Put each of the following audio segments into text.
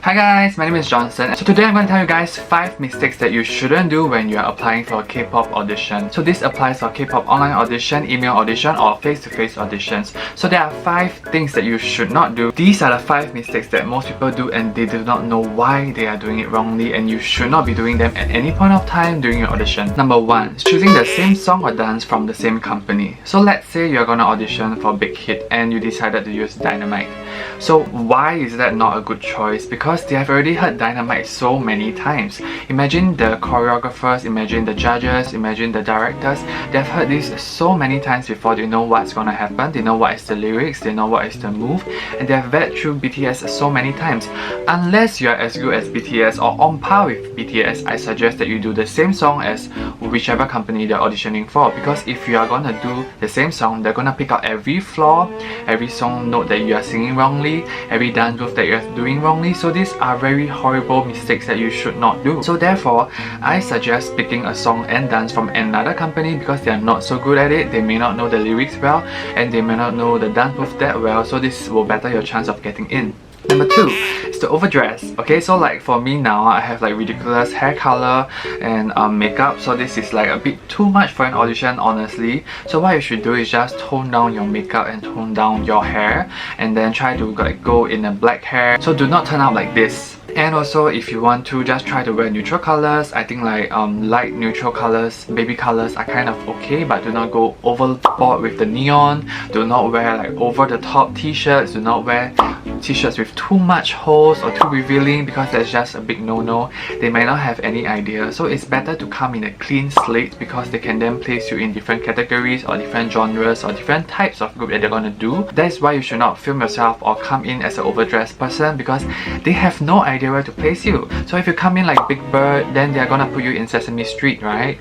Hi guys, my name is Johnstan. So today I'm going to tell you guys 5 mistakes that you shouldn't do when you are applying for a K-pop audition. So this applies for K-pop online audition, email audition or face-to-face auditions. So there are 5 things that you should not do. These are the 5 mistakes that most people do and they do not know why they are doing it wrongly, and you should not be doing them at any point of time during your audition. Number 1 is choosing the same song or dance from the same company. So let's say you're gonna audition for a big hit and you decided to use Dynamite. So why is that not a good choice? Because they have already heard Dynamite so many times. Imagine the choreographers, imagine the judges, imagine the directors. They have heard this so many times before. They know what's gonna happen, they know what is the lyrics, they know what is the move, and they have read through BTS so many times. Unless you are as good as BTS or on par with BTS, I suggest that you do the same song as whichever company they're auditioning for. Because if you are gonna do the same song, they're gonna pick out every flaw, every song note that you are singing wrongly, every dance move that you're doing wrongly. So these are very horrible mistakes that you should not do. So therefore, I suggest picking a song and dance from another company because they are not so good at it. They may not know the lyrics well and they may not know the dance move that well, so this will better your chance of getting in. Number 2 is to overdress. Okay, so like for me now, I have like ridiculous hair color and makeup, so this is like a bit too much for an audition, honestly. So what you should do is just tone down your makeup and tone down your hair, and then try to like go in a black hair. So do not turn out like this. And also, if you want to, just try to wear neutral colors. I think like light neutral colors, baby colors are kind of okay, but do not go overboard with the neon. Do not wear like over the top t-shirts. Do not wear t-shirts with too much holes or too revealing, because that's just a big no-no. They might not have any idea. So it's better to come in a clean slate, because they can then place you in different categories or different genres or different types of group that they're gonna do. That's why you should not film yourself or come in as an overdressed person, because they have no idea where to place you. So if you come in like Big Bird, then they're gonna put you in Sesame Street, right?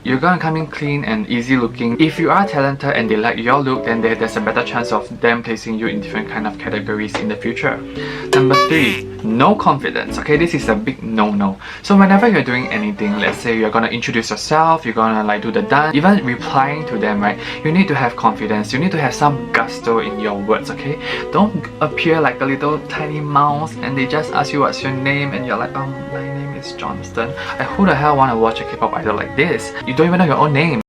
You're gonna come in clean and easy looking. If you are talented and they like your look, then there's a better chance of them placing you in different kind of categories in the future. Number 3, no confidence. Okay, this is a big no-no. So whenever you're doing anything, let's say you're gonna introduce yourself, you're gonna like do the dance, even replying to them, right? You need to have confidence. You need to have some gusto in your words, okay? Don't appear like a little tiny mouse and they just ask you what's your name and you're like, my name is Johnstan. Like, who the hell wanna watch a K-pop idol like this? You don't even know your own name.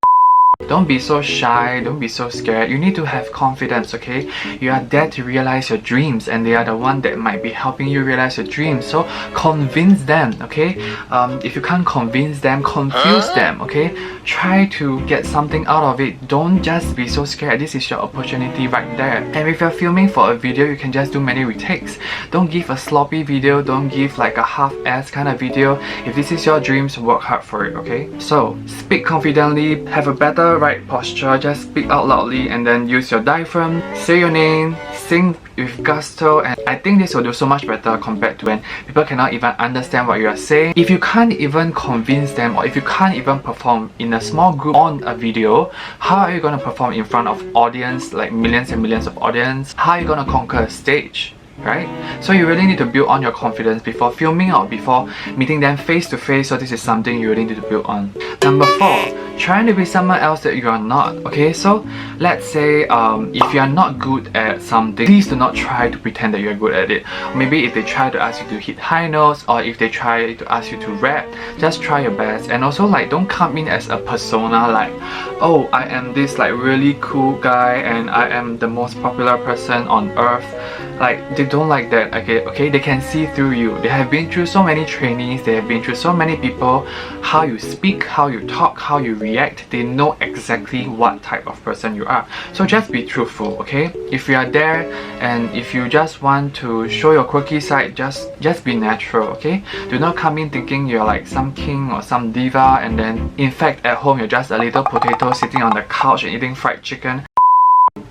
Don't be so shy, don't be so scared. You need to have confidence, okay? You are there to realize your dreams and they are the one that might be helping you realize your dreams. So convince them, okay? If you can't convince them, confuse them, okay? Try to get something out of it. Don't just be so scared. This is your opportunity right there. And if you're filming for a video, you can just do many retakes. Don't give a sloppy video, don't give like a half-ass kind of video. If this is your dreams, work hard for it, okay? So speak confidently, have a better right posture, just speak out loudly and then use your diaphragm, say your name, sing with gusto, and I think this will do so much better compared to when people cannot even understand what you are saying. If you can't even convince them, or if you can't even perform in a small group on a video, how are you going to perform in front of audience, like millions and millions of audience? How are you going to conquer a stage? Right? So you really need to build on your confidence before filming or before meeting them face to face. So this is something you really need to build on. Number 4, trying to be someone else that you are not. Okay, so let's say if you are not good at something, please do not try to pretend that you are good at it. Maybe if they try to ask you to hit high notes, or if they try to ask you to rap, just try your best. And also like, don't come in as a persona like, oh, I am this like really cool guy and I am the most popular person on earth. Like, they don't like that, okay? They can see through you. They have been through so many trainings, they have been through so many people. How you speak, how you talk, how you react, they know exactly what type of person you are. So just be truthful, okay? If you are there and if you just want to show your quirky side, just be natural, okay? Do not come in thinking you're like some king or some diva, and then in fact at home you're just a little potato sitting on the couch and eating fried chicken.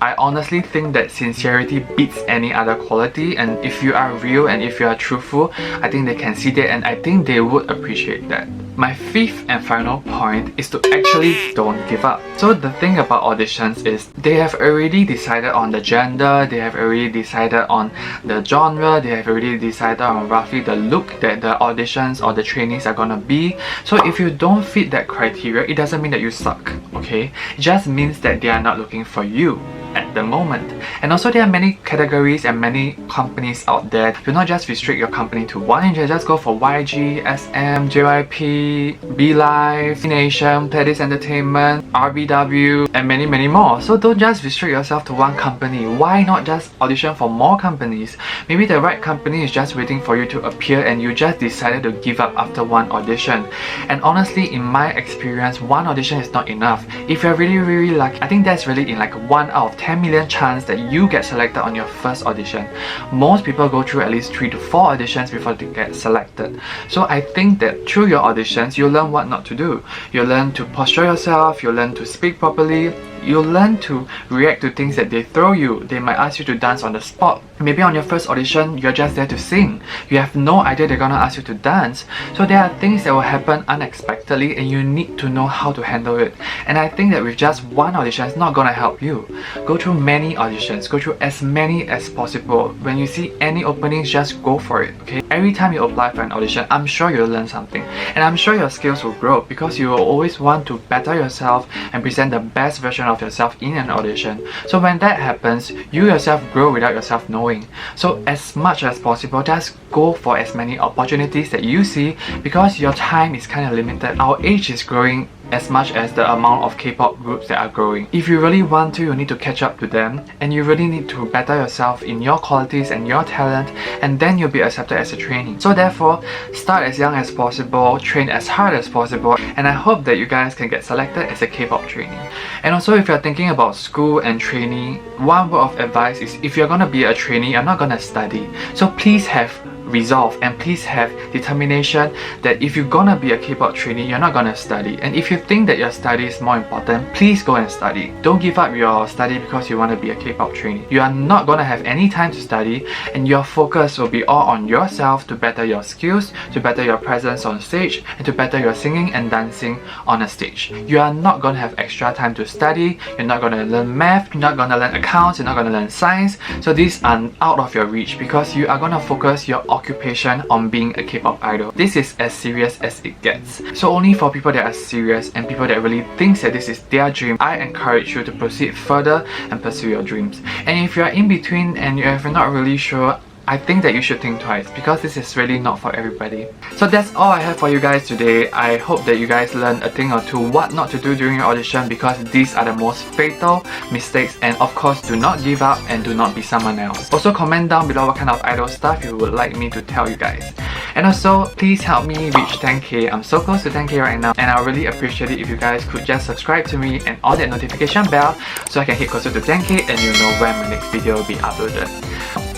I honestly think that sincerity beats any other quality, and if you are real and if you are truthful, I think they can see that and I think they would appreciate that. My 5th and final point is to actually don't give up. So the thing about auditions is they have already decided on the gender, they have already decided on the genre, they have already decided on roughly the look that the auditions or the trainings are gonna be. So if you don't fit that criteria, it doesn't mean that you suck, okay? It just means that they are not looking for you at at the moment. And also there are many categories and many companies out there. Do not just restrict your company to one. You can just go for YG, SM, JYP, BeLive, Nation, Playlist Entertainment, RBW, and many more. So don't just restrict yourself to one company. Why not just audition for more companies? Maybe the right company is just waiting for you to appear and you just decided to give up after one audition. And honestly, in my experience, one audition is not enough. If you're really lucky, I think that's really in like 1 out of 10 million chance that you get selected on your first audition. Most people go through at least 3 to 4 auditions before they get selected. So I think that through your auditions, you learn what not to do. You learn to posture yourself, you learn to speak properly, you learn to react to things that they throw you. They might ask you to dance on the spot. Maybe on your first audition, you're just there to sing. You have no idea they're gonna ask you to dance. So there are things that will happen unexpectedly and you need to know how to handle it. And I think that with just one audition, it's not gonna help you. Go through many auditions. Go through as many as possible. When you see any openings, just go for it, okay? Every time you apply for an audition, I'm sure you'll learn something. And I'm sure your skills will grow because you will always want to better yourself and present the best version of yourself in an audition. So when that happens, you yourself grow without yourself knowing. So as much as possible, just go for as many opportunities that you see because your time is kind of limited. Our age is growing as much as the amount of K-pop groups that are growing. If you really want to, you need to catch up to them and you really need to better yourself in your qualities and your talent, and then you'll be accepted as a trainee. So therefore, start as young as possible, train as hard as possible, and I hope that you guys can get selected as a K-pop trainee. And also, if you're thinking about school and trainee, one word of advice is if you're gonna be a trainee, you're not gonna study. So please have resolve and please have determination that if you're gonna be a K-pop trainee, you're not gonna study. And if you think that your study is more important, please go and study. Don't give up your study because you want to be a K-pop trainee. You are not gonna have any time to study and your focus will be all on yourself to better your skills, to better your presence on stage, and to better your singing and dancing on a stage. You are not gonna have extra time to study, you're not gonna learn math, you're not gonna learn accounts, you're not gonna learn science. So these are out of your reach because you are gonna focus your occupation on being a K-pop idol. This is as serious as it gets. So only for people that are serious and people that really think that this is their dream, I encourage you to proceed further and pursue your dreams. And if you're in between and you're not really sure, I think that you should think twice because this is really not for everybody. So that's all I have for you guys today. I hope that you guys learned a thing or two what not to do during your audition because these are the most fatal mistakes, and of course do not give up and do not be someone else. Also comment down below what kind of idol stuff you would like me to tell you guys. And also please help me reach 10k. I'm so close to 10k right now and I really appreciate it if you guys could just subscribe to me and on that notification bell so I can hit closer to 10k and you know when my next video will be uploaded.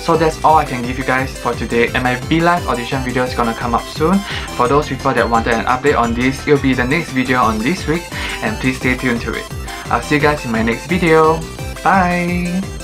So that's all I can give you guys for today, and my BeLive audition video is gonna come up soon. For those people that wanted an update on this, it'll be the next video on this week and please stay tuned to it. I'll see you guys in my next video. Bye!